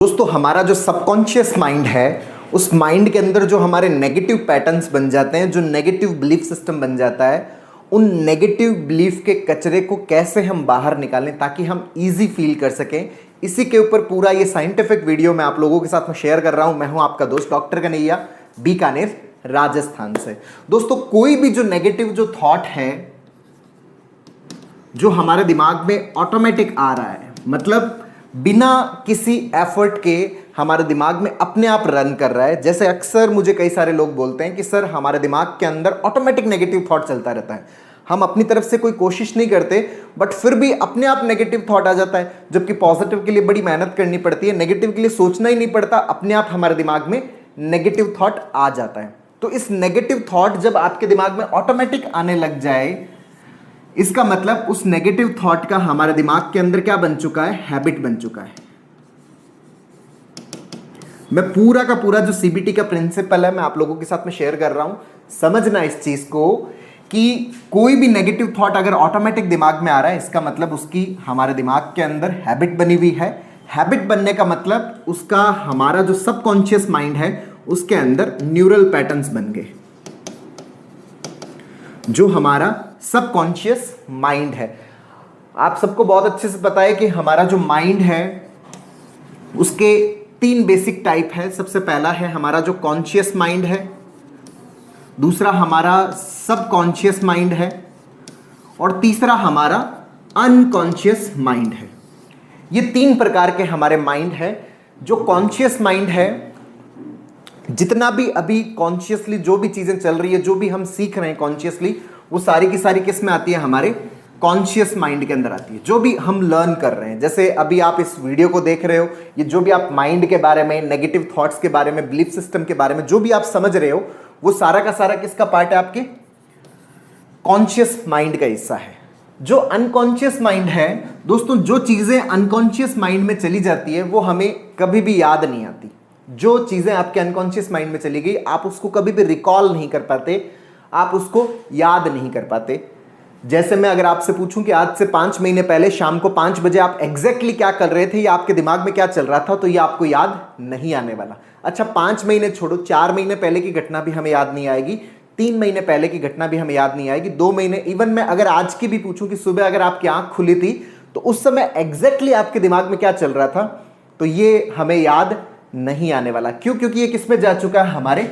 दोस्तों हमारा जो सबकॉन्शियस माइंड है उस माइंड के अंदर जो हमारे नेगेटिव पैटर्न्स बन जाते हैं, जो नेगेटिव बिलीफ सिस्टम बन जाता है, उन नेगेटिव बिलीफ के कचरे को कैसे हम बाहर निकालें ताकि हम इजी फील कर सकें, इसी के ऊपर पूरा ये साइंटिफिक वीडियो मैं आप लोगों के साथ में शेयर कर रहा हूं। मैं हूं आपका दोस्त डॉक्टर कन्हैया, बीकानेर, राजस्थान से। दोस्तों कोई भी जो नेगेटिव जो थॉट है जो हमारे दिमाग में ऑटोमेटिक आ रहा है, मतलब बिना किसी एफर्ट के हमारे दिमाग में अपने आप रन कर रहा है। जैसे अक्सर मुझे कई सारे लोग बोलते हैं कि सर हमारे दिमाग के अंदर ऑटोमेटिक नेगेटिव थॉट चलता रहता है, हम अपनी तरफ से कोई कोशिश नहीं करते बट फिर भी अपने आप नेगेटिव थॉट आ जाता है, जबकि पॉजिटिव के लिए बड़ी मेहनत करनी पड़ती है, नेगेटिव के लिए सोचना ही नहीं पड़ता, अपने आप हमारे दिमाग में नेगेटिव थॉट आ जाता है। तो इस नेगेटिव थॉट जब आपके दिमाग में ऑटोमेटिक आने लग जाए, इसका मतलब उस नेगेटिव थॉट का हमारे दिमाग के अंदर क्या बन चुका है, हैबिट बन चुका है। मैं पूरा का पूरा जो सीबीटी का प्रिंसिपल है मैं आप लोगों के साथ में शेयर कर रहा हूं। समझना इस चीज को कि कोई भी नेगेटिव थॉट अगर ऑटोमेटिक दिमाग में आ रहा है, इसका मतलब उसकी हमारे दिमाग के अंदर हैबिट बनी हुई है। हैबिट बनने का मतलब उसका हमारा जो सबकॉन्शियस माइंड है उसके अंदर न्यूरल पैटर्न्स बन गए। जो हमारा सबकॉन्शियस माइंड है, आप सबको बहुत अच्छे से पता है कि हमारा जो माइंड है उसके 3 बेसिक टाइप है। सबसे पहला है हमारा जो कॉन्शियस माइंड है, दूसरा हमारा सबकॉन्शियस माइंड है और तीसरा हमारा अनकॉन्शियस माइंड है। ये 3 प्रकार के हमारे माइंड है। जो कॉन्शियस माइंड है, जितना भी अभी कॉन्शियसली जो भी चीजें चल रही है, जो भी हम सीख रहे हैं कॉन्शियसली, वो सारी की सारी किस में आती है, हमारे कॉन्शियस माइंड के अंदर आती है। जो भी हम लर्न कर रहे हैं, जैसे अभी आप इस वीडियो को देख रहे हो, ये जो भी आप माइंड के बारे में, नेगेटिव थॉट्स के बारे में, बिलीफ सिस्टम के बारे में जो भी आप समझ रहे हो, वो सारा का सारा किसका पार्ट है, आपके कॉन्शियस माइंड का हिस्सा है। जो अनकॉन्शियस माइंड है दोस्तों, जो चीजें अनकॉन्शियस माइंड में चली जाती है वो हमें कभी भी याद नहीं आती। जो चीजें आपके अनकॉन्शियस माइंड में चली गई, आप उसको कभी भी रिकॉल नहीं कर पाते, आप उसको याद नहीं कर पाते। जैसे मैं अगर आपसे पूछूं कि आज से 5 महीने पहले शाम को 5 बजे आप एग्जैक्टली क्या कर रहे थे या आपके दिमाग में क्या चल रहा था, तो ये आपको याद नहीं आने वाला। अच्छा 5 महीने छोड़ो, 4 महीने पहले की घटना भी हमें याद नहीं आएगी, 3 महीने पहले की घटना भी हमें याद नहीं आएगी, 2 महीने, इवन मैं अगर आज की भी पूछूं कि सुबह अगर आपकी आंख खुली थी तो उस समय एग्जैक्टली आपके दिमाग में क्या चल रहा था, तो ये हमें याद नहीं आने वाला। क्यों? क्योंकि ये किस में जा चुका है, हमारे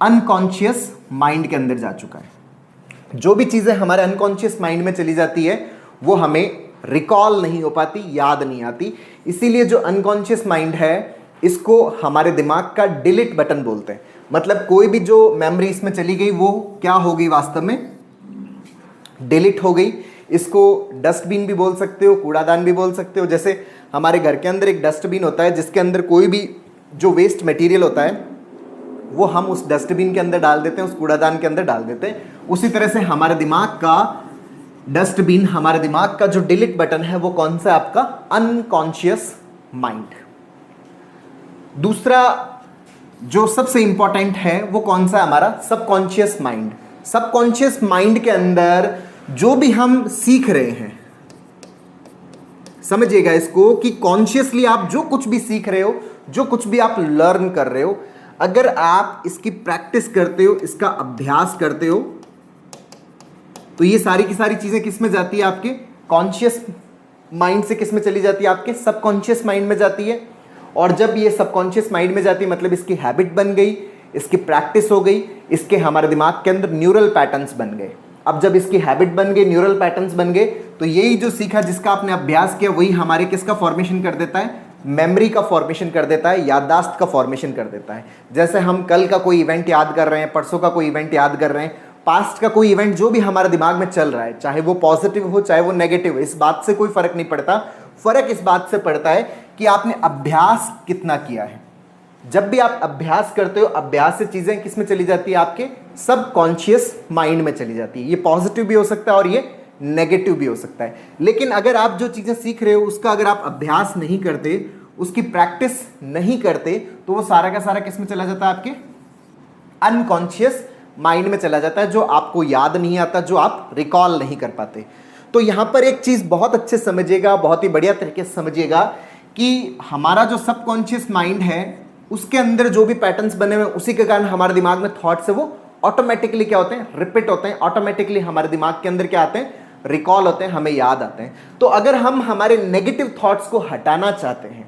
अनकॉन्शियस माइंड के अंदर जा चुका है। जो भी चीजें हमारे अनकॉन्शियस माइंड में चली जाती है वो हमें रिकॉल नहीं हो पाती, याद नहीं आती। इसीलिए जो अनकॉन्शियस माइंड है इसको हमारे दिमाग का डिलीट बटन बोलते हैं। मतलब कोई भी जो मेमोरी इसमें चली गई वो क्या हो गई, वास्तव में डिलीट हो गई। इसको डस्टबिन भी बोल सकते हो, कूड़ादान भी बोल सकते हो। जैसे हमारे घर के अंदर एक डस्टबिन होता है जिसके अंदर कोई भी जो वेस्ट मटेरियल होता है वो हम उस डस्टबिन के अंदर डाल देते हैं, उस कूड़ादान के अंदर डाल देते हैं। उसी तरह से हमारे दिमाग का डस्टबिन, हमारे दिमाग का जो डिलीट बटन है वो कौन सा, आपका अनकॉन्शियस माइंड। दूसरा जो सबसे इंपॉर्टेंट है वो कौन सा, हमारा सबकॉन्शियस माइंड। सबकॉन्शियस माइंड के अंदर जो भी हम सीख रहे हैं, समझिएगा इसको कि कॉन्शियसली आप जो कुछ भी सीख रहे हो, जो कुछ भी आप लर्न कर रहे हो, अगर आप इसकी प्रैक्टिस करते हो, इसका अभ्यास करते हो, तो ये सारी की सारी चीजें किस में जाती है, आपके कॉन्शियस माइंड से किस में चली जाती है, आपके सबकॉन्शियस माइंड में जाती है। और जब ये सबकॉन्शियस माइंड में जाती है मतलब इसकी हैबिट बन गई, इसकी प्रैक्टिस हो गई, इसके हमारे दिमाग के अंदर न्यूरल पैटर्न्स बन गए। अब जब इसकी हैबिट बन गई, न्यूरल पैटर्न्स बन गए, तो यही जो सीखा, जिसका आपने अभ्यास किया, वही हमारे किसका फॉर्मेशन कर देता है, मेमोरी का फॉर्मेशन कर देता है, याददाश्त का फॉर्मेशन कर देता है। जैसे हम कल का कोई इवेंट याद कर रहे हैं, परसों का कोई इवेंट याद कर रहे हैं, पास्ट का कोई इवेंट जो भी हमारे दिमाग में चल रहा है, चाहे वो पॉजिटिव हो चाहे वो नेगेटिव हो, इस बात से कोई फर्क नहीं पड़ता। फर्क इस बात से पड़ता है कि आपने अभ्यास कितना किया है। जब भी आप अभ्यास करते हो, अभ्यास से चीजें किस में चली जाती है, आपके सबकॉन्शियस माइंड में चली जाती है। ये पॉजिटिव भी हो सकता है और ये नेगेटिव भी हो सकता है। लेकिन अगर आप जो चीजें सीख रहे हो उसका अगर आप अभ्यास नहीं करते, उसकी प्रैक्टिस नहीं करते, तो वो सारा का सारा किस में चला जाता है, आपके अनकॉन्शियस माइंड में चला जाता है, जो आपको याद नहीं आता, जो आप रिकॉल नहीं कर पाते। तो यहां पर एक चीज बहुत अच्छे से समझिएगा, बहुत ही बढ़िया तरीके से समझिएगा कि हमारा जो सबकॉन्शियस माइंड है उसके अंदर जो भी पैटर्न्स बने हुए हैं उसी के कारण हमारे दिमाग में थॉट्स है वो ऑटोमेटिकली क्या होते हैं, रिपीट होते हैं, ऑटोमेटिकली हमारे दिमाग के अंदर क्या आते हैं, रिकॉल होते हैं, हमें याद आते हैं। तो अगर हम हमारे नेगेटिव थॉट्स को हटाना चाहते हैं,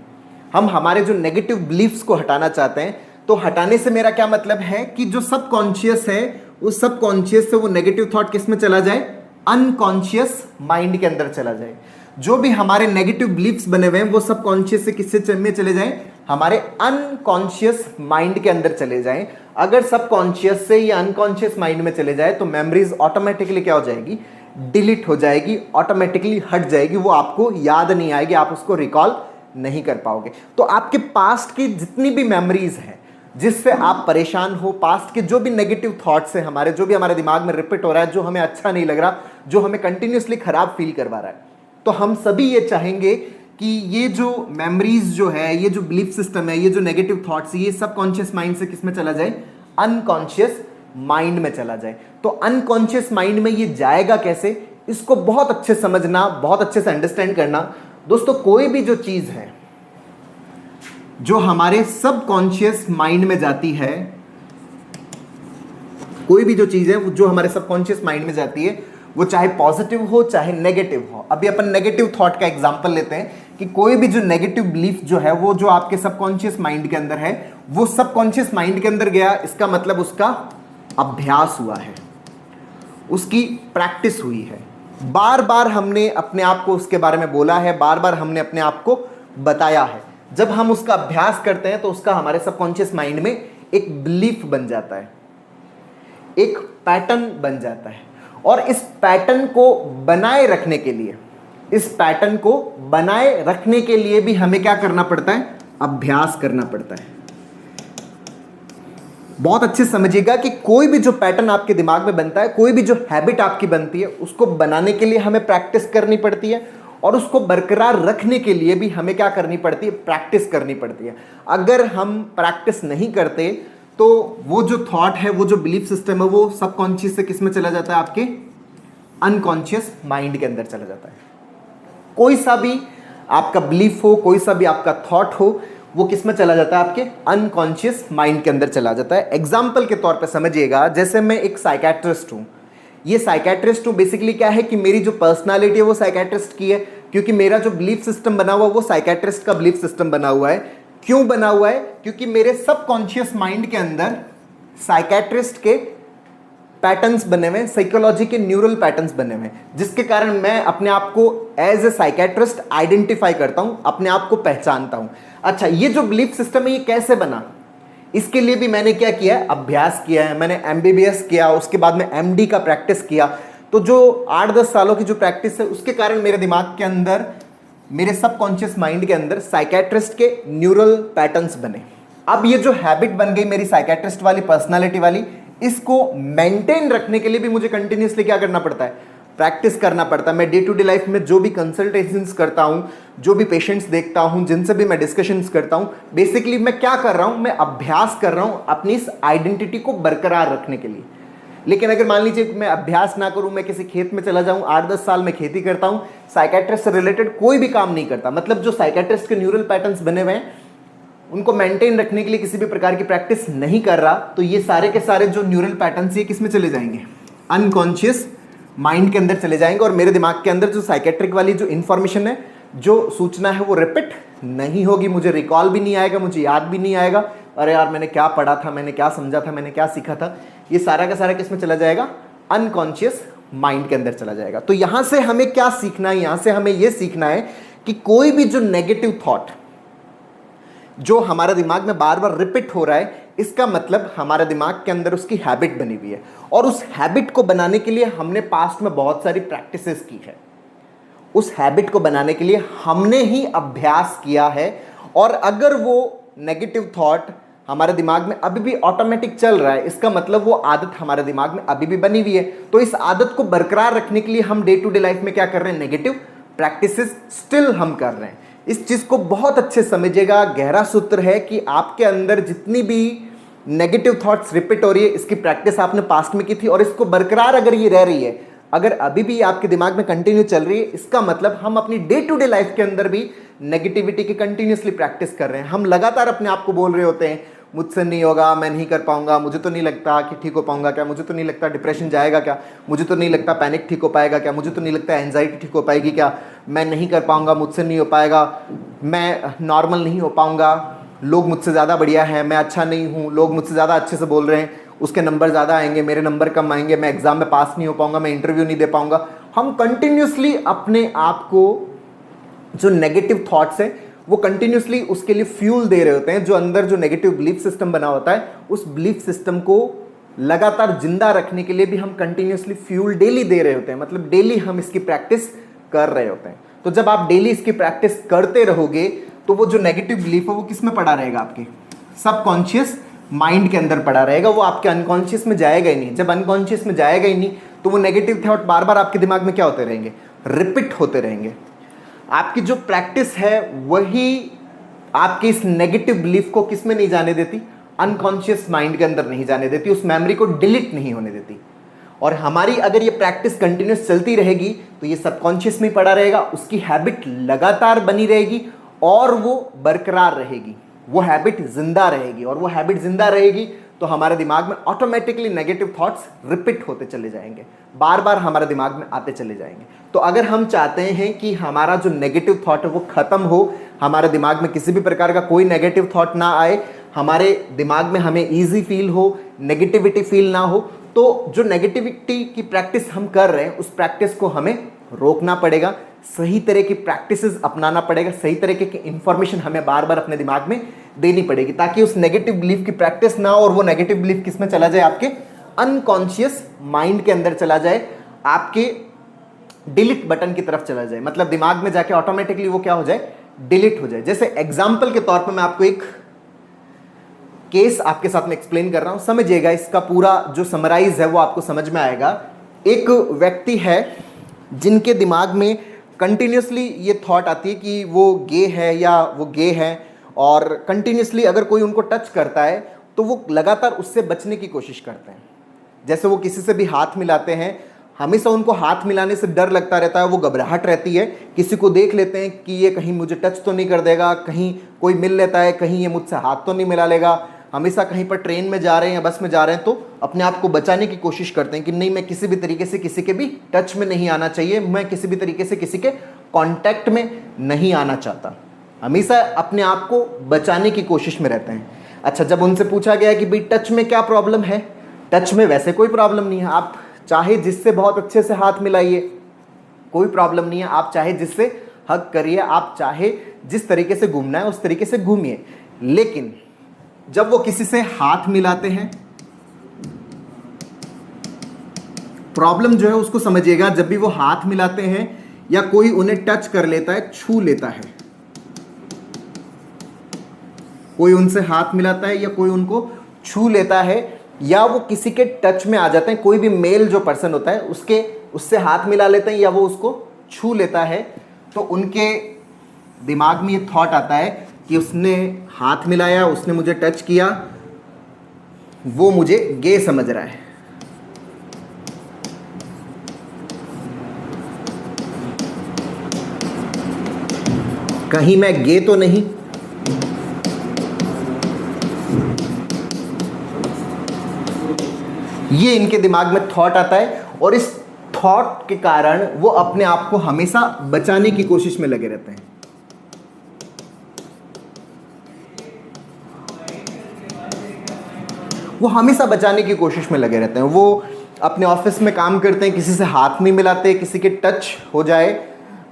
हम हमारे जो नेगेटिव बिलीफ्स को हटाना चाहते हैं, तो हटाने से मेरा क्या मतलब है कि जो सबकॉन्शियस है उस सबकॉन्शियस से वो नेगेटिव थॉट किस में चला जाए, अनकॉन्शियस माइंड के अंदर चला जाए। जो भी हमारे नेगेटिव बिलीफ्स बने हुए हैं वो सबकॉन्शियस से किससे में चले जाएं, हमारे अनकॉन्शियस माइंड के अंदर चले जाएं। अगर सबकॉन्शियस से या अनकॉन्शियस माइंड में चले जाए तो मेमोरीज ऑटोमेटिकली क्या हो जाएगी, डिलीट हो जाएगी, ऑटोमेटिकली हट जाएगी, वो आपको याद नहीं आएगी, आप उसको रिकॉल नहीं कर पाओगे। तो आपके पास्ट की जितनी भी मेमोरीज हैं जिससे आप परेशान हो, पास्ट के जो भी नेगेटिव थॉट्स हैं हमारे, जो भी हमारे दिमाग में रिपीट हो रहा है, जो हमें अच्छा नहीं लग रहा, जो हमें कंटिन्यूसली खराब फील करवा रहा है, तो हम सभी ये चाहेंगे कि ये जो मेमोरीज जो है, ये जो बिलीफ सिस्टम है, ये जो नेगेटिव थॉट्स, ये सबकॉन्शियस माइंड से किस में चला जाए, अनकॉन्शियस माइंड में चला जाए। तो अनकॉन्शियस माइंड में ये जाएगा कैसे, इसको बहुत अच्छे समझना, बहुत अच्छे से अंडरस्टैंड करना। दोस्तों, कोई भी जो चीज है जो हमारे सबकॉन्शियस माइंड में जाती है, कोई भी जो चीज है जो हमारे सबकॉन्शियस माइंड में जाती है, वो चाहे पॉजिटिव हो चाहे नेगेटिव हो। अभी अपन नेगेटिव थॉट का एग्जांपल लेते हैं कि कोई भी जो नेगेटिव बिलीफ जो है वो जो आपके सबकॉन्शियस माइंड के अंदर है, वो सबकॉन्शियस माइंड के अंदर गया, इसका मतलब उसका अभ्यास हुआ है, उसकी प्रैक्टिस हुई है, बार बार हमने अपने आप को उसके बारे में बोला है, बार बार हमने अपने आप को बताया है। जब हम उसका अभ्यास करते हैं तो उसका हमारे सबकॉन्शियस माइंड में एक बिलीफ बन जाता है, एक पैटर्न बन जाता है। और इस पैटर्न को बनाए रखने के लिए, इस पैटर्न को बनाए रखने के लिए भी हमें क्या करना पड़ता है, अभ्यास करना पड़ता है। बहुत अच्छे से समझिएगा कि कोई भी जो पैटर्न आपके दिमाग में बनता है, कोई भी जो हैबिट आपकी बनती है, उसको बनाने के लिए हमें प्रैक्टिस करनी पड़ती है, और उसको बरकरार रखने के लिए भी हमें क्या करनी पड़ती है, प्रैक्टिस करनी पड़ती है। अगर हम प्रैक्टिस नहीं करते तो वो जो थॉट है, वो जो बिलीफ सिस्टम है, वो सबकॉन्शियस से किस में चला जाता है, आपके अनकॉन्शियस माइंड के अंदर चला जाता है। कोई सा भी आपका बिलीफ हो, कोई सा भी आपका थॉट हो, वो किस में चला जाता है, आपके अनकॉन्शियस माइंड के अंदर चला जाता है। एग्जाम्पल के तौर पे समझिएगा, जैसे मैं एक साइकेट्रिस्ट हूँ, ये साइकेट्रिस्ट हूँ, बेसिकली क्या है कि मेरी जो पर्सनालिटी है वो साइकेट्रिस्ट की है, क्योंकि मेरा जो बिलीफ सिस्टम बना हुआ है वो साइकेट्रिस्ट का बिलीफ सिस्टम बना हुआ है। क्यों बना हुआ है, क्योंकि मेरे सबकॉन्शियस माइंड के अंदर साइकेट्रिस्ट के पैटर्न्स बने हुए हैं, साइकोलॉजी के न्यूरल पैटर्न्स बने हुए हैं, जिसके कारण मैं अपने आप को एज ए साइकेट्रिस्ट आइडेंटिफाई करता हूं, अपने आप को पहचानता हूं। अच्छा, ये जो बिलीफ सिस्टम है ये कैसे बना, इसके लिए भी मैंने क्या किया है, अभ्यास किया है। मैंने MBBS किया, उसके बाद में MD का प्रैक्टिस किया। तो जो 8-10 सालों की जो प्रैक्टिस है उसके कारण मेरे दिमाग के अंदर, मेरे सबकॉन्शियस माइंड के अंदर साइकेट्रिस्ट के न्यूरल पैटर्न्स बने। अब ये जो हैबिट बन गई मेरी साइकेट्रिस्ट वाली, पर्सनालिटी वाली, इसको मेंटेन रखने के लिए भी मुझे कंटिन्यूसली क्या करना पड़ता है, प्रैक्टिस करना पड़ता है। मैं डे टू डे लाइफ में जो भी कंसल्टेशंस करता हूं, जो भी पेशेंट्स देखता हूं, जिनसे भी मैं डिस्कशंस करता हूं, बेसिकली मैं क्या कर रहा हूं, मैं अभ्यास कर रहा हूं अपनी इस आइडेंटिटी को बरकरार रखने के लिए। लेकिन अगर मान लीजिए मैं अभ्यास ना करूं, मैं किसी खेत में चला जाऊं, 8-10 साल में खेती करता हूं, साइकेट्रिस्ट से रिलेटेड कोई भी काम नहीं करता, मतलब जो साइकेट्रिस्ट के न्यूरल पैटर्न्स बने हुए हैं उनको मेंटेन रखने के लिए किसी भी प्रकार की प्रैक्टिस नहीं कर रहा, तो ये सारे के सारे जो न्यूरल पैटर्न्स ये किस में चले जाएंगे, अनकॉन्शियस माइंड के अंदर चले जाएंगे। और मेरे दिमाग के अंदर जो साइकेट्रिक वाली जो इन्फॉर्मेशन है, जो सूचना है, वो रिपीट नहीं होगी, मुझे रिकॉल भी नहीं आएगा, मुझे याद भी नहीं आएगा, अरे यार मैंने क्या पढ़ा था, मैंने क्या समझा था, मैंने क्या सीखा था, ये सारा का सारा किस में चला जाएगा, अनकॉन्शियस माइंड के अंदर चला जाएगा। तो यहां से हमें क्या सीखना है, यहां से हमें यह सीखना है कि कोई भी जो नेगेटिव थॉट जो हमारे दिमाग में बार बार रिपीट हो रहा है, इसका मतलब हमारे दिमाग के अंदर उसकी हैबिट बनी हुई है, और उस हैबिट को बनाने के लिए हमने पास्ट में बहुत सारी प्रैक्टिसेस की है, उस हैबिट को बनाने के लिए हमने ही अभ्यास किया है। और अगर वो नेगेटिव थॉट हमारे दिमाग में अभी भी ऑटोमेटिक चल रहा है, इसका मतलब वो आदत हमारे दिमाग में अभी भी बनी हुई है। तो इस आदत को बरकरार रखने के लिए हम डे टू डे लाइफ में क्या कर रहे हैं, नेगेटिव प्रैक्टिसेस स्टिल हम कर रहे हैं। इस चीज को बहुत अच्छे समझिएगा, गहरा सूत्र है कि आपके अंदर जितनी भी नेगेटिव थॉट्स रिपीट हो रही है, इसकी प्रैक्टिस आपने पास्ट में की थी, और इसको बरकरार अगर ये रह रही है अगर अभी भी आपके दिमाग में कंटिन्यू चल रही है, इसका मतलब हम अपनी डे टू डे लाइफ के अंदर भी नेगेटिविटी की कंटिन्यूसली प्रैक्टिस कर रहे हैं। हम लगातार अपने आप को बोल रहे होते हैं मुझसे नहीं होगा, मैं नहीं कर पाऊंगा, मुझे तो नहीं लगता कि ठीक हो पाऊंगा क्या, मुझे तो नहीं लगता डिप्रेशन जाएगा क्या, मुझे तो नहीं लगता पैनिक ठीक हो पाएगा क्या, मुझे तो नहीं लगता एंजाइटी ठीक हो पाएगी क्या, मैं नहीं कर पाऊंगा, मुझसे नहीं हो पाएगा, मैं नॉर्मल नहीं हो पाऊंगा, लोग मुझसे ज़्यादा बढ़िया हैं, मैं अच्छा नहीं हूँ, लोग मुझसे ज़्यादा अच्छे से बोल रहे हैं, उसके नंबर ज़्यादा आएंगे, मेरे नंबर कम आएंगे, मैं एग्ज़ाम में पास नहीं हो पाऊंगा, मैं इंटरव्यू नहीं दे पाऊंगा। हम कंटिन्यूसली अपने आप को जो नेगेटिव थॉट्स हैं वो कंटिन्यूसली उसके लिए फ्यूल दे रहे होते हैं। जो अंदर जो नेगेटिव बिलीफ सिस्टम बना होता है, उस बिलीफ सिस्टम को लगातार जिंदा रखने के लिए भी हम कंटिन्यूसली फ्यूल डेली दे रहे होते हैं, मतलब डेली हम इसकी प्रैक्टिस कर रहे होते हैं। तो जब आप डेली इसकी प्रैक्टिस करते रहोगे तो वो जो नेगेटिव बिलीफ है वो किस में पड़ा रहेगा, आपके सबकॉन्शियस माइंड के अंदर पड़ा रहेगा, वो आपके अनकॉन्शियस में जाएगा ही नहीं। जब अनकॉन्शियस में जाएगा ही नहीं तो वो नेगेटिव थॉट बार बार आपके दिमाग में क्या होते रहेंगे, रिपीट होते रहेंगे। आपकी जो प्रैक्टिस है वही आपके इस नेगेटिव बिलीफ को किस में नहीं जाने देती, अनकॉन्शियस माइंड के अंदर नहीं जाने देती, उस मेमोरी को डिलीट नहीं होने देती। और हमारी अगर ये प्रैक्टिस कंटिन्यूस चलती रहेगी तो ये सबकॉन्शियस में पड़ा रहेगा, उसकी हैबिट लगातार बनी रहेगी और वो बरकरार रहेगी, वो हैबिट जिंदा रहेगी। और वो हैबिट जिंदा रहेगी तो हमारे दिमाग में ऑटोमेटिकली नेगेटिव थॉट्स रिपीट होते चले जाएंगे, बार बार हमारे दिमाग में आते चले जाएंगे। तो अगर हम चाहते हैं कि हमारा जो नेगेटिव थॉट है वो खत्म हो, हमारे दिमाग में किसी भी प्रकार का कोई नेगेटिव थॉट ना आए, हमारे दिमाग में हमें ईजी फील हो, नेगेटिविटी फील ना हो, तो जो नेगेटिविटी की प्रैक्टिस हम कर रहे हैं उस प्रैक्टिस को हमें रोकना पड़ेगा, सही तरह की प्रैक्टिसेस अपनाना पड़ेगा, सही तरीके की इंफॉर्मेशन हमें बार बार अपने दिमाग में देनी पड़ेगी ताकि उस नेगेटिव बिलीफ की प्रैक्टिस ना हो और वो नेगेटिव बिलीफ किस में चला जाए, आपके अनकॉन्शियस माइंड के अंदर चला जाए, आपके डिलीट बटन की तरफ चला जाए, मतलब दिमाग में जाके ऑटोमेटिकली वो क्या हो जाए, डिलीट हो जाए। जैसे एग्जाम्पल के तौर पर मैं आपको एक केस आपके साथ में एक्सप्लेन कर रहा हूं, समझिएगा, इसका पूरा जो समराइज है वो आपको समझ में आएगा। एक व्यक्ति है जिनके दिमाग में कंटिन्यूसली ये थॉट आती है कि वो गे है या वो गे है, और कंटिन्यूसली अगर कोई उनको टच करता है तो वो लगातार उससे बचने की कोशिश करते हैं। जैसे वो किसी से भी हाथ मिलाते हैं, हमेशा उनको हाथ मिलाने से डर लगता रहता है, वो घबराहट रहती है, किसी को देख लेते हैं कि ये कहीं मुझे टच तो नहीं कर देगा, कहीं कोई मिल लेता है कहीं ये मुझसे हाथ तो नहीं मिला लेगा, हमेशा कहीं पर ट्रेन में जा रहे हैं या बस में जा रहे हैं तो अपने आप को बचाने की कोशिश करते हैं कि नहीं, मैं किसी भी तरीके से किसी के भी टच में नहीं आना चाहिए, मैं किसी भी तरीके से किसी के कांटेक्ट में नहीं आना चाहता, हमेशा अपने आप को बचाने की कोशिश में रहते हैं। अच्छा, जब उनसे पूछा गया कि भाई टच में क्या प्रॉब्लम है, टच में वैसे कोई प्रॉब्लम नहीं है, आप चाहे जिससे बहुत अच्छे से हाथ मिलाइए, कोई प्रॉब्लम नहीं है, आप चाहे जिससे हग करिए, आप चाहे जिस तरीके से घूमना है उस तरीके से घूमिए, लेकिन जब वो किसी से हाथ मिलाते हैं, प्रॉब्लम जो है उसको समझिएगा, जब भी वो हाथ मिलाते हैं या कोई उन्हें टच कर लेता है, छू लेता है, कोई उनसे हाथ मिलाता है या कोई उनको छू लेता है या वो किसी के टच में आ जाते हैं, कोई भी मेल जो पर्सन होता है उससे हाथ मिला लेते हैं या वो उसको छू लेता है, तो उनके दिमाग में ये थॉट आता है कि उसने हाथ मिलाया, उसने मुझे टच किया, वो मुझे गे समझ रहा है। कहीं मैं गे तो नहीं, ये इनके दिमाग में थॉट आता है और इस थॉट के कारण वो अपने आप को हमेशा बचाने की कोशिश में लगे रहते हैं। वो हमेशा बचाने की कोशिश में लगे रहते हैं। वो अपने ऑफिस में काम करते हैं, किसी से हाथ नहीं मिलाते, किसी के टच हो जाए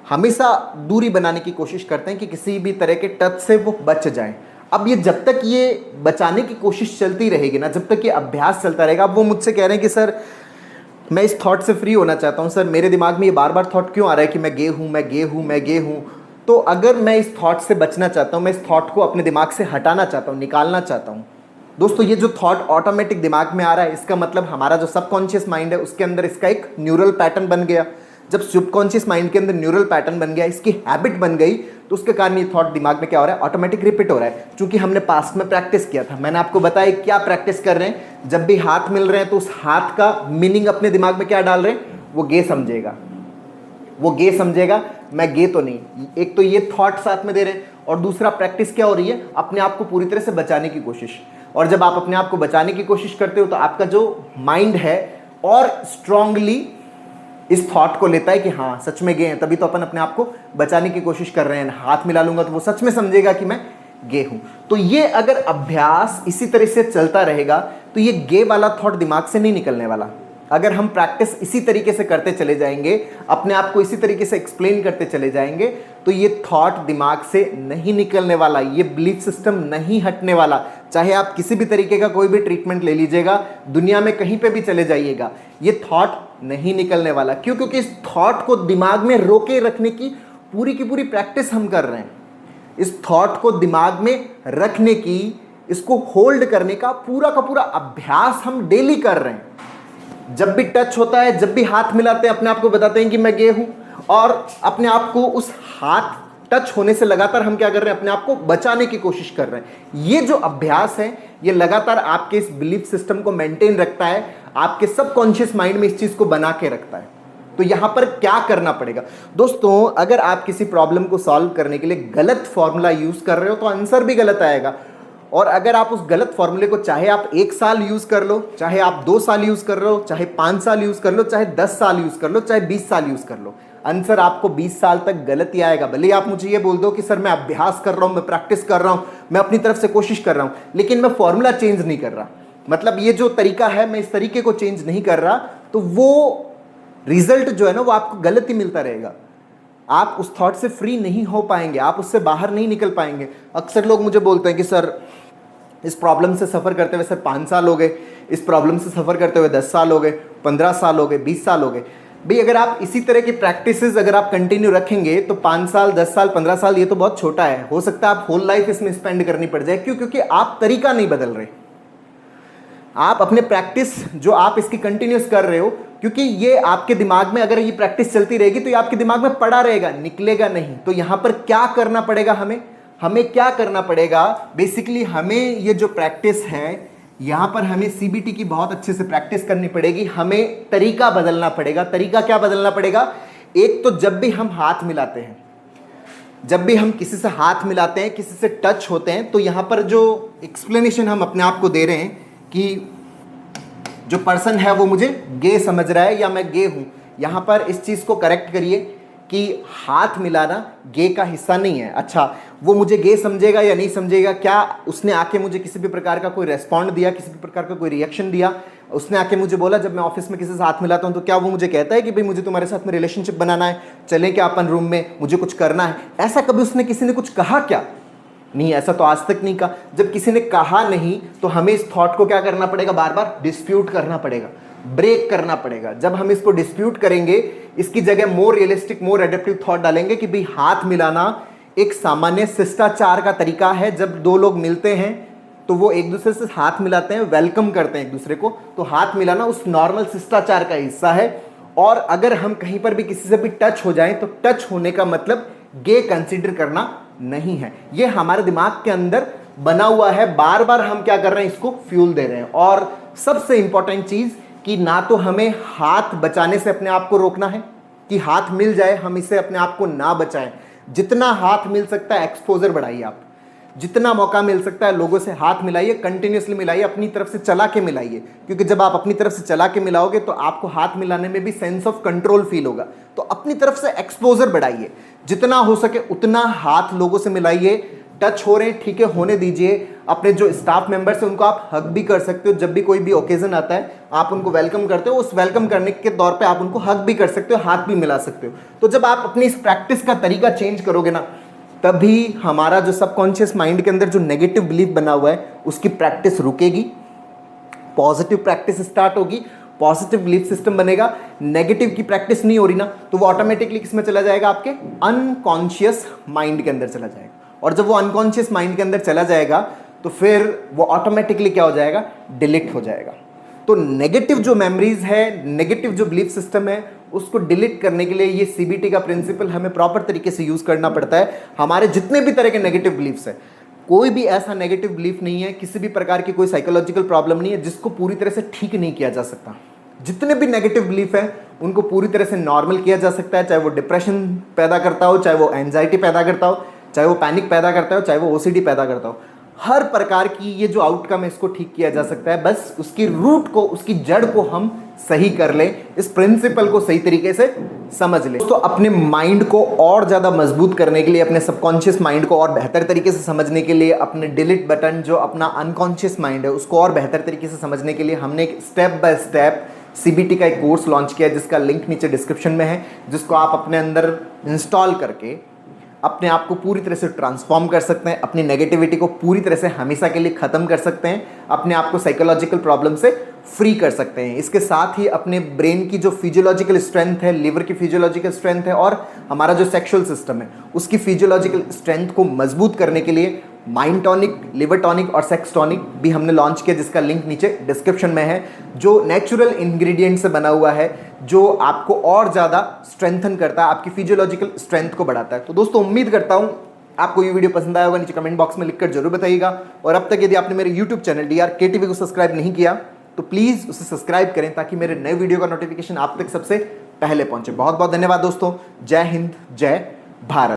हमेशा दूरी बनाने की कोशिश करते हैं कि किसी भी तरह के टच से वो बच जाएं। अब ये जब तक ये बचाने की कोशिश चलती रहेगी ना, जब तक ये अभ्यास चलता रहेगा। अब वो मुझसे कह रहे हैं कि सर मैं इस थॉट से फ्री होना चाहता हूँ, सर मेरे दिमाग में ये बार बार थॉट क्यों आ रहा है कि मैं गे हूँ, मैं गे हूँ, मैं गे हूँ। तो अगर मैं इस थॉट से बचना चाहता हूँ, मैं इस थॉट को अपने दिमाग से हटाना चाहता हूँ, निकालना चाहता हूँ, दोस्तों ये जो थॉट ऑटोमेटिक दिमाग में आ रहा है, इसका मतलब हमारा जो सबकॉन्शियस माइंड है उसके अंदर इसका एक न्यूरल पैटर्न बन गया। जब सबकॉन्शियस माइंड के अंदर न्यूरल पैटर्न बन गया, इसकी हैबिट बन गई, तो उसके कारण ये थॉट दिमाग में क्या हो रहा है, ऑटोमेटिक रिपीट हो रहा है। क्योंकि हमने पास्ट में प्रैक्टिस किया था। मैंने आपको बताया क्या प्रैक्टिस कर रहे हैं, जब भी हाथ मिल रहे हैं तो उस हाथ का मीनिंग अपने दिमाग में क्या डाल रहे हैं, वो गे समझेगा, वो गे समझेगा, मैं गे तो नहीं। एक तो ये थॉट साथ में दे रहे हैं, और दूसरा प्रैक्टिस क्या हो रही है, अपने आप को पूरी तरह से बचाने की कोशिश। और जब आप अपने आप को बचाने की कोशिश करते हो तो आपका जो माइंड है और स्ट्रांगली इस थॉट को लेता है कि हाँ सच में गे हैं, तभी तो अपन अपने आप को बचाने की कोशिश कर रहे हैं। हाथ मिला लूंगा तो वो सच में समझेगा कि मैं गे हूं। तो ये अगर अभ्यास इसी तरह से चलता रहेगा तो ये गे वाला थॉट दिमाग से नहीं निकलने वाला। अगर हम प्रैक्टिस इसी तरीके से करते चले जाएंगे, अपने आप को इसी तरीके से एक्सप्लेन करते चले जाएंगे, तो ये थॉट दिमाग से नहीं निकलने वाला, ये बिलीफ सिस्टम नहीं हटने वाला। चाहे आप किसी भी तरीके का कोई भी ट्रीटमेंट ले लीजिएगा, दुनिया में कहीं पे भी चले जाइएगा, ये थॉट नहीं निकलने वाला। क्यों? क्योंकि इस थॉट को दिमाग में रोके रखने की पूरी प्रैक्टिस हम कर रहे हैं। इस थॉट को दिमाग में रखने की, इसको होल्ड करने का पूरा अभ्यास हम डेली कर रहे हैं। जब भी टच होता है, जब भी हाथ मिलाते हैं, अपने आप को बताते हैं कि मैं गे हूं, और अपने आप को उस हाथ टच होने से लगातार हम क्या कर रहे हैं, अपने आप को बचाने की कोशिश कर रहे हैं। ये जो अभ्यास है ये लगातार आपके इस बिलीफ सिस्टम को मेंटेन रखता है, आपके सबकॉन्शियस माइंड में इस चीज को बना के रखता है। तो यहां पर क्या करना पड़ेगा दोस्तों, अगर आप किसी प्रॉब्लम को सॉल्व करने के लिए गलत फॉर्मूला यूज कर रहे हो तो आंसर भी गलत आएगा। और अगर आप उस गलत फॉर्मूले को चाहे आप 1 साल यूज कर लो, चाहे आप 2 साल यूज कर रहे हो, चाहे 5 साल यूज कर लो, चाहे 10 साल यूज कर लो, चाहे 20 साल यूज कर लो, आंसर आपको 20 साल तक गलत ही आएगा। भले आप मुझे ये बोल दो कि सर मैं अभ्यास कर रहा हूं, मैं प्रैक्टिस कर रहा हूं, मैं अपनी तरफ से कोशिश कर रहा हूं, लेकिन मैं फॉर्मूला चेंज नहीं कर रहा, मतलब ये जो तरीका है मैं इस तरीके को चेंज नहीं कर रहा, तो वो रिजल्ट जो है ना वो आपको गलत ही मिलता रहेगा। आप उस थॉट से फ्री नहीं हो पाएंगे, आप उससे बाहर नहीं निकल पाएंगे। अक्सर लोग मुझे बोलते हैं कि सर इस प्रॉब्लम से सफ़र करते हुए सर 5 साल हो गए, इस प्रॉब्लम से सफ़र करते हुए 10 साल हो गए, 15 साल हो गए, 20 साल हो गए। भाई अगर आप इसी तरह की प्रैक्टिसेस अगर आप कंटिन्यू रखेंगे तो 5 साल, 10 साल, 15 साल ये तो बहुत छोटा है, हो सकता है आप होल लाइफ इसमें स्पेंड करनी पड़ जाए। क्यों? क्योंकि आप तरीका नहीं बदल रहे, आप अपने प्रैक्टिस जो आप इसकी कंटिन्यूस कर रहे हो, क्योंकि ये आपके दिमाग में अगर ये प्रैक्टिस चलती रहेगी तो ये आपके दिमाग में पड़ा रहेगा, निकलेगा नहीं। तो यहां पर क्या करना पड़ेगा, हमें क्या करना पड़ेगा, बेसिकली हमें ये जो प्रैक्टिस है यहां पर हमें सीबीटी की बहुत अच्छे से प्रैक्टिस करनी पड़ेगी। हमें तरीका बदलना पड़ेगा। तरीका क्या बदलना पड़ेगा? एक तो जब भी हम हाथ मिलाते हैं, जब भी हम किसी से हाथ मिलाते हैं, किसी से टच होते हैं, तो यहां पर जो एक्सप्लेनेशन हम अपने आप को दे रहे हैं कि जो पर्सन है वो मुझे गे समझ रहा है या मैं गे हूं, यहां पर इस चीज को करेक्ट करिए कि हाथ मिलाना गे का हिस्सा नहीं है। अच्छा, वो मुझे गे समझेगा या नहीं समझेगा, क्या उसने आके मुझे किसी भी प्रकार का कोई रेस्पॉन्ड दिया, किसी भी प्रकार का कोई रिएक्शन दिया, उसने आके मुझे बोला जब मैं ऑफिस में किसी से हाथ मिलाता हूं तो क्या वो मुझे कहता है कि भाई मुझे तुम्हारे साथ में रिलेशनशिप बनाना है, चलें क्या अपन रूम में, मुझे कुछ करना है, ऐसा कभी उसने किसी ने कुछ कहा क्या? नहीं, ऐसा तो आज तक नहीं कहा। जब किसी ने कहा नहीं तो हमें इस थॉट को क्या करना पड़ेगा, बार बार डिस्प्यूट करना पड़ेगा, ब्रेक करना पड़ेगा। जब हम इसको डिस्प्यूट करेंगे, इसकी जगह मोर रियलिस्टिक, मोर एडेप्टिव थॉट डालेंगे कि भाई हाथ मिलाना एक सामान्य शिष्टाचार का तरीका है। जब दो लोग मिलते हैं तो वो एक दूसरे से हाथ मिलाते हैं, वेलकम करते हैं एक दूसरे को, तो हाथ मिलाना उस नॉर्मल शिष्टाचार का हिस्सा है। और अगर हम कहीं पर भी किसी से भी टच हो जाएं तो टच होने का मतलब गे कंसीडर करना नहीं है। ये हमारे दिमाग के अंदर बना हुआ है, बार बार हम क्या कर रहे हैं, इसको फ्यूल दे रहे हैं। और सबसे इंपॉर्टेंट चीज कि ना तो हमें हाथ बचाने से अपने आप को रोकना है कि हाथ मिल जाए हम इससे अपने आप को ना बचाएं। जितना हाथ मिल सकता है एक्सपोजर बढ़ाइए, आप जितना मौका मिल सकता है लोगों से हाथ मिलाइए, कंटिन्यूसली मिलाइए, अपनी तरफ से चला के मिलाइए, क्योंकि जब आप अपनी तरफ से चला के मिलाओगे तो आपको हाथ मिलाने में भी सेंस ऑफ कंट्रोल फील होगा। तो अपनी तरफ से एक्सपोजर बढ़ाइए, जितना हो सके उतना हाथ लोगों से मिलाइए। टच हो रहे हैं, ठीक है, होने दीजिए। अपने जो स्टाफ मेंबर्स हैं उनको आप हग भी कर सकते हो, जब भी कोई भी ओकेजन आता है आप उनको वेलकम करते हो, उस वेलकम करने के तौर पे आप उनको हग भी कर सकते हो, हाथ भी मिला सकते हो। तो जब आप अपनी इस प्रैक्टिस का तरीका चेंज करोगे ना, तभी हमारा जो सबकॉन्शियस माइंड के अंदर जो नेगेटिव बिलीफ बना हुआ है उसकी प्रैक्टिस रुकेगी, पॉजिटिव प्रैक्टिस स्टार्ट होगी, पॉजिटिव बिलीफ सिस्टम बनेगा। नेगेटिव की प्रैक्टिस नहीं हो रही ना, तो वो ऑटोमेटिकली किस में चला जाएगा, आपके अनकॉन्शियस माइंड के अंदर चला जाएगा। और जब वो अनकॉन्शियस माइंड के अंदर चला जाएगा तो फिर वो ऑटोमेटिकली क्या हो जाएगा, डिलीट हो जाएगा। तो नेगेटिव जो मेमोरीज है, नेगेटिव जो बिलीफ सिस्टम है, उसको डिलीट करने के लिए ये सीबीटी का प्रिंसिपल हमें प्रॉपर तरीके से यूज करना पड़ता है। हमारे जितने भी तरह के नेगेटिव बिलीफ्स है, कोई भी ऐसा नेगेटिव बिलीफ नहीं है, किसी भी प्रकार की कोई साइकोलॉजिकल प्रॉब्लम नहीं है जिसको पूरी तरह से ठीक नहीं किया जा सकता। जितने भी नेगेटिव बिलीफ है उनको पूरी तरह से नॉर्मल किया जा सकता है, चाहे वो डिप्रेशन पैदा करता हो, चाहे वो एंजाइटी पैदा करता हो, चाहे वो पैनिक पैदा करता हो, चाहे वो ओसीडी पैदा करता हो। हर प्रकार की ये जो आउटकम है इसको ठीक किया जा सकता है, बस उसकी रूट को, उसकी जड़ को हम सही कर लें, इस प्रिंसिपल को सही तरीके से समझ लें। तो अपने माइंड को और ज़्यादा मजबूत करने के लिए, अपने सबकॉन्शियस माइंड को और बेहतर तरीके से समझने के लिए, अपने डिलीट बटन जो अपना अनकॉन्शियस माइंड है उसको और बेहतर तरीके से समझने के लिए हमने एक स्टेप बाय स्टेप सीबीटी का एक कोर्स लॉन्च किया जिसका लिंक नीचे डिस्क्रिप्शन में है, जिसको आप अपने अंदर इंस्टॉल करके अपने आप को पूरी तरह से ट्रांसफॉर्म कर सकते हैं, अपनी नेगेटिविटी को पूरी तरह से हमेशा के लिए ख़त्म कर सकते हैं, अपने आप को साइकोलॉजिकल प्रॉब्लम से फ्री कर सकते हैं। इसके साथ ही अपने ब्रेन की जो फिजियोलॉजिकल स्ट्रेंथ है, लिवर की फिजियोलॉजिकल स्ट्रेंथ है और हमारा जो सेक्सुअल सिस्टम है उसकी फिजियोलॉजिकल स्ट्रेंथ को मजबूत करने के लिए माइंड टॉनिक, लिवर टॉनिक और सेक्स टॉनिक भी हमने लॉन्च किया, जिसका लिंक नीचे डिस्क्रिप्शन में है, जो नेचुरल इंग्रेडिएंट से बना हुआ है, जो आपको और ज़्यादा स्ट्रेंथन करता है, आपकी फिजियोलॉजिकल स्ट्रेंथ को बढ़ाता है। तो दोस्तों उम्मीद करता हूँ आपको ये वीडियो पसंद आया होगा, नीचे कमेंट बॉक्स में लिखकर जरूर बताइएगा। और अब तक यदि आपने मेरे यूट्यूब चैनल DRKTV को सब्सक्राइब नहीं किया तो प्लीज़ उसे सब्सक्राइब करें ताकि मेरे नए वीडियो का नोटिफिकेशन आप तक सबसे पहले पहुंचे। बहुत बहुत धन्यवाद दोस्तों। जय हिंद, जय भारत।